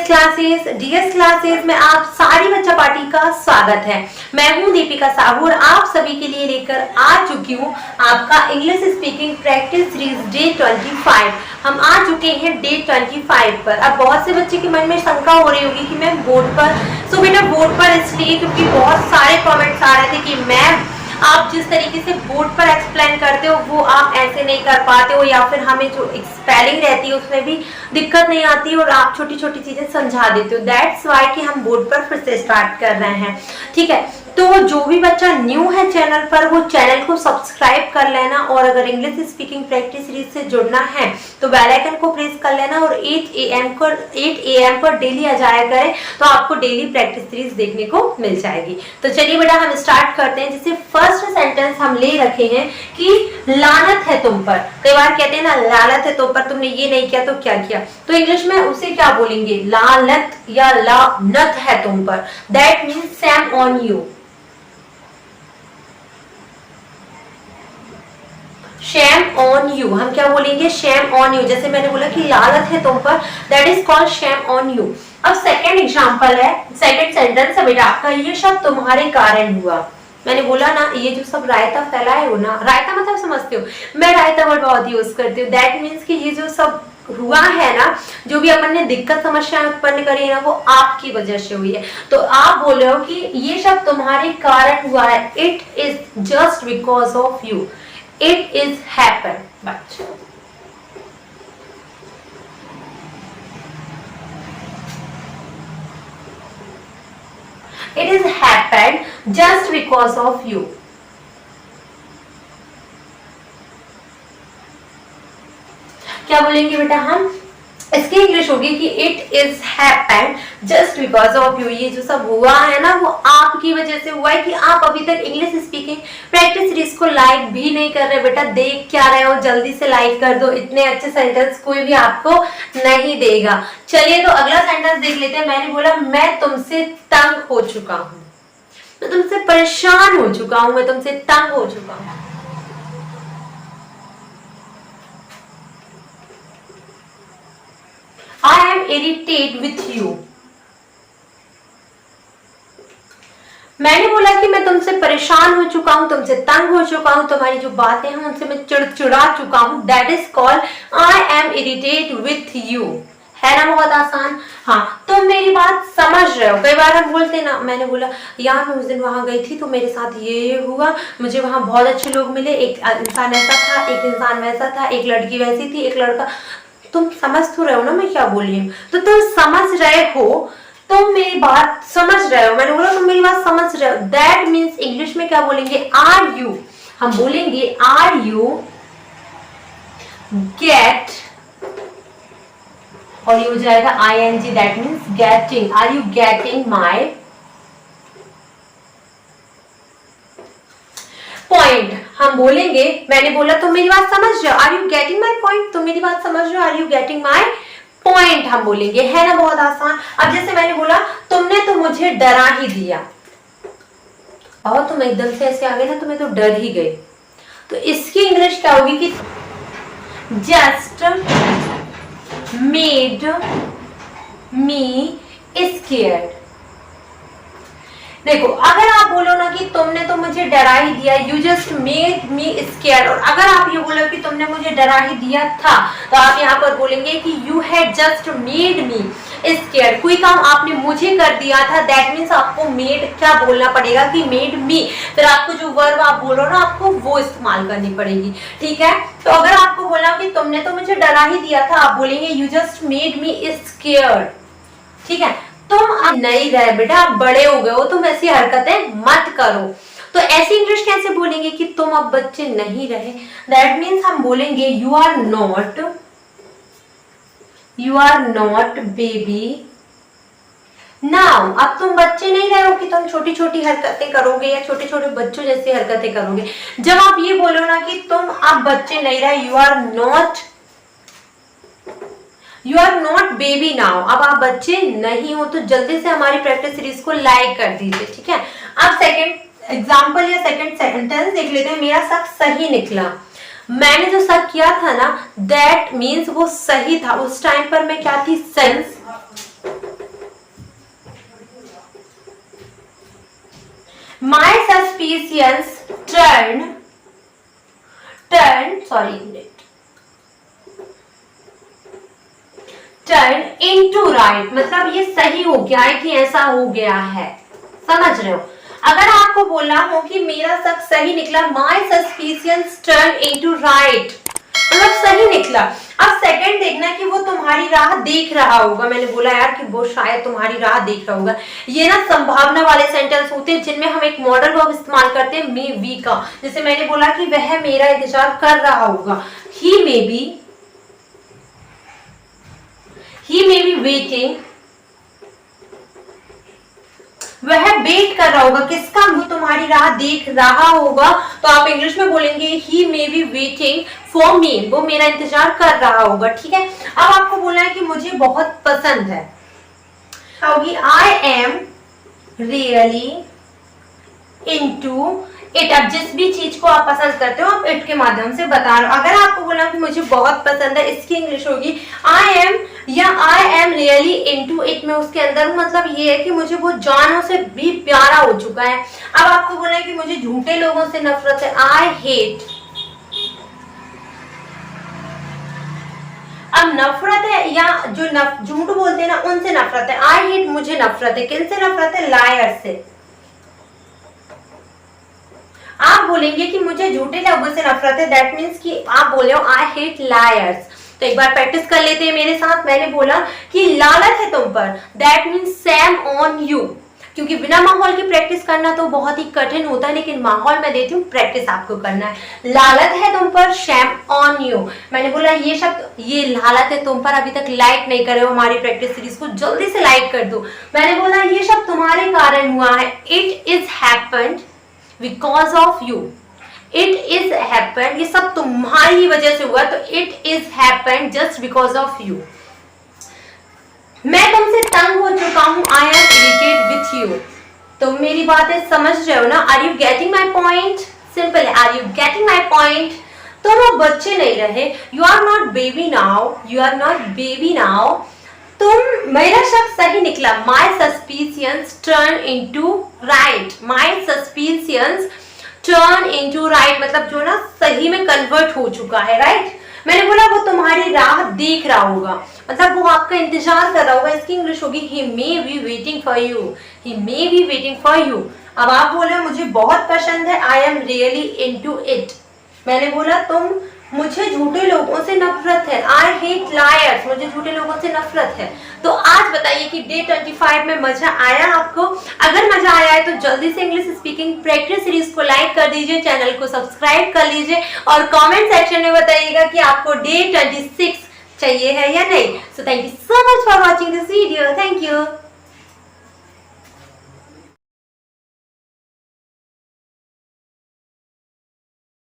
DS classes में आप सारी बच्चा पार्टी का स्वागत है। मैं हूं दीपिका साहू और आप सभी के लिए लेकर आ चुकी हूं आपका English speaking practice series day 25। हम आ चुके हैं डे 25 पर। अब बहुत से बच्चे के मन में शंका हो रही होगी कि मैं बोर्ड पर, सो बेटा बोर्ड पर इसलिए क्योंकि बहुत सारे कमेंट्स आ रहे थे कि मैम आप जिस तरीके से बोर्ड पर एक्सप्लेन करते हो वो आप ऐसे नहीं कर पाते हो, या फिर हमें जो स्पेलिंग रहती है उसमें भी दिक्कत नहीं आती और आप छोटी छोटी चीजें समझा देते हो। दैट्स वाई कि हम बोर्ड पर फिर से स्टार्ट कर रहे हैं। ठीक है, तो जो भी बच्चा न्यू है चैनल पर वो चैनल को सब्सक्राइब कर लेना, और अगर इंग्लिश स्पीकिंग प्रैक्टिस सीरीज से जुड़ना है तो बेल आइकन को प्रेस कर लेना और 8 AM पर डेली आ जाया करें तो आपको डेली प्रैक्टिस सीरीज देखने को मिल जाएगी। तो चलिए बेटा हम स्टार्ट करते हैं। जैसे फर्स्ट सेंटेंस हम ले रखे हैं कि लानत है तुम पर। कई बार कहते हैं ना लानत है तुम पर, तुमने ये नहीं किया तो क्या किया, तो इंग्लिश में उसे क्या बोलेंगे, लानत या लानत है तुम पर। That means sham on you. Sham on you, हम क्या बोलेंगे, शैम ऑन यू। जैसे मैंने बोला कि लानत है तुम पर, that is called sham on you. अब सेकंड एग्जांपल है, सेकंड सेंटेंस है बेटा आपका, ये सब तुम्हारे कारण हुआ। मैंने बोला ना ये जो सब रायता फैलाए हो ना, रायता मतलब समझते हो, मैं रायता वर्ड बहुत यूज करती हूँ। दैट मीन्स कि ये जो सब हुआ है ना, जो भी अपन ने दिक्कत समस्या उत्पन्न करी है ना, वो आपकी वजह से हुई है। तो आप बोल रहे हो कि ये सब तुम्हारे कारण हुआ है। It is just because of you. It is happened, but it is happened just because of you. क्या बोलेंगे बेटा हम, इसकी इंग्लिश होगी कि it is happened just because of you. ये जो सब हुआ है ना वो आपकी वजह से हुआ है कि आप अभी तक इंग्लिश स्पीकिंग प्रैक्टिस सीरीज को लाइक भी नहीं कर रहे। बेटा देख क्या रहे हो, जल्दी से लाइक कर दो, इतने अच्छे सेंटेंस कोई भी आपको नहीं देगा। चलिए तो अगला सेंटेंस देख लेते हैं। मैंने बोला मैं तुमसे तंग हो चुका हूँ, मैं तुमसे परेशान हो चुका हूँ, मैं तुमसे तंग हो चुका हूँ। I am irritated with you. मैंने बोला कि मैं तुमसे परेशान हो चुका हूँ, तुमसे तंग हो चुका हूँ, तुम्हारी जो बातें हैं उनसे मैं चिड़चिड़ा चुका हूँ। That is called I am irritated with you. है ना बहुत आसान। हाँ, तुम मेरी बात समझ रहे हो। कई बार हम बोलते हैं ना, मैंने बोला यार मैं उस दिन वहां गई थी तो मेरे साथ ये हुआ, मुझे वहां बहुत अच्छे लोग मिले, एक इंसान ऐसा था, एक इंसान वैसा था, एक लड़की वैसी थी, एक लड़का। तुम समझ तो रहे हो ना मैं क्या बोल रही हूँ, तो तुम समझ रहे हो, तुम मेरी बात समझ रहे हो। मैंने बोला तुम मेरी बात समझ रहे हो। दैट मीन्स इंग्लिश में क्या बोलेंगे, आर यू। हम बोलेंगे आर यू गेट, और ये हो जाएगा ing, that means getting. Are you getting my point. हम बोलेंगे, मैंने बोला तुम मेरी बात समझ रहे हो, are you getting my point, तुम मेरी बात समझ रहे हो, are you getting my point. हम बोलेंगे, है ना बहुत आसान। अब जैसे मैंने बोला तुमने तो मुझे डरा ही दिया, और तुम एकदम से ऐसे आ गए ना, तुम्हें तो डर ही गए। तो इसकी इंग्लिश क्या होगी कि जस्ट मेड मी स्केयर्ड। देखो अगर आप बोलो ना कि तुमने तो मुझे डरा ही दिया, you just made me scared, और अगर आप ये बोलो कि तुमने मुझे डरा ही दिया था, तो आप यहाँ पर बोलेंगे कि you had just made me scared. कोई काम आपने मुझे कर दिया था, दैट मीन्स आपको मेड क्या बोलना पड़ेगा कि मेड मी, फिर आपको जो वर्ब आप बोलो ना आपको वो इस्तेमाल करनी पड़ेगी। ठीक है, तो अगर आपको बोला कि तुमने तो मुझे डरा ही दिया था, आप बोलेंगे you just made me scared. ठीक है, तुम अब नहीं रहे बेटा, आप बड़े हो गए हो, तुम ऐसी हरकतें मत करो। तो ऐसी इंग्लिश कैसे बोलेंगे कि तुम अब बच्चे नहीं रहे। दैट मीन्स हम बोलेंगे you are not baby now. अब तुम बच्चे नहीं रहे हो कि तुम छोटी छोटी हरकतें करोगे या छोटे छोटे बच्चों जैसी हरकतें करोगे। जब आप ये बोलो ना कि तुम अब बच्चे नहीं रहे, you are not baby now, अब आप बच्चे नहीं हो, तो जल्दी से हमारी प्रैक्टिस सीरीज को लाइक कर दीजिए। ठीक है, अब सेकंड एग्जांपल या सेकंड सेंटेंस देख लेते हैं। मेरा शक सही निकला। मैंने जो शक किया था ना, दैट मीन्स वो सही था। उस टाइम पर मैं क्या थी, sense My suspicions turn into right, मतलब ये सही हो गया है कि ऐसा हो गया है, समझ रहे हो। अगर आपको बोलना हो कि मेरा शक सही निकला, my suspicions turn into right, मतलब सही निकला। अब सेकंड देखना कि वो तुम्हारी राह देख रहा होगा। मैंने बोला यार कि वो शायद तुम्हारी राह देख रहा होगा। ये ना संभावना वाले सेंटेंस होते हैं जिनमें हम एक मॉडल वर्ब इस्तेमाल करते हैं मे बी का। जैसे मैंने बोला कि वह मेरा इंतजार कर रहा होगा, he may be waiting, वह वेट कर रहा होगा किसका, वो तुम्हारी राह देख रहा होगा। तो आप इंग्लिश में बोलेंगे he may be waiting for me, वो मेरा इंतजार कर रहा होगा, ठीक है। अब आपको बोलना है कि मुझे बहुत पसंद है, होगी I am really into it। अब जिस भी चीज को आप पसंद करते हो आप इट के माध्यम से बता रहे हो। अगर आपको बोलना कि मुझे बहुत पसंद है, इसकी इंग्लिश होगी I am really into it. में उसके अंदर मतलब ये है कि मुझे वो जानों से भी प्यारा हो चुका है। अब आपको बोलना है कि मुझे झूठे लोगों से नफरत है, आई हेट। अब नफरत है या जो झूठ बोलते हैं ना उनसे नफरत है, आई हेट, मुझे नफरत है। किन से नफरत है, लायर से। आप बोलेंगे कि मुझे झूठे लोगों से नफरत है, दैट मीन्स कि आप बोले हो आई हेट लायर्स। तो एक बार प्रैक्टिस कर लेते हैं मेरे साथ। मैंने बोला कि लालत है तुम पर, that means Sam on you. क्योंकि बिना माहौल की प्रैक्टिस करना तो बहुत ही कठिन होता है, लेकिन माहौल में देती हूँ, प्रैक्टिस आपको करना है। लालत है तुम पर, शैम ऑन यू। मैंने बोला ये शब्द, ये लालत है तुम पर, अभी तक लाइक नहीं करे हो हमारी प्रैक्टिस सीरीज को, जल्दी से लाइक कर दो। मैंने बोला ये शब्द तुम्हारे कारण हुआ है, it is happened because of you. It is happened, ये सब तुम्हारी ही वजह से हुआ, तो it is happened just because of you. मैं तुमसे तंग हो चुका हूं, I am irritated with you. तो मेरी बातें समझ रहे हो ना, are you getting my point? Simple है, are you getting my point? तुम वो बच्चे नहीं रहे, you are not baby now, you are not baby now. तुम, मेरा शक सही निकला, माई सस्पिशियंस टर्न इनटू राइट। माई सस्पिशियंस टर्न इनटू राइट, मतलब जो ना सही में कन्वर्ट हो चुका है, राइट। मैंने बोला वो तुम्हारी राह देख रहा होगा, मतलब वो आपका इंतजार कर रहा होगा। इसकी इंग्लिश होगी he may be waiting for you, he may be waiting for you। अब आप बोले मुझे बहुत पसंद है, I am really into it। मैंने बोला तुम, मुझे झूठे लोगों से नफरत है, I hate liars, मुझे झूठे लोगों से नफरत है। तो आज बताइए कि डे 25 में मजा आया आपको? अगर मजा आया है तो जल्दी से इंग्लिश स्पीकिंग प्रैक्टिस सीरीज को लाइक कर दीजिए, चैनल को सब्सक्राइब कर लीजिए और कमेंट सेक्शन में बताइएगा कि आपको डे 26 चाहिए है या नहीं। So thank you so much for watching this video, thank you.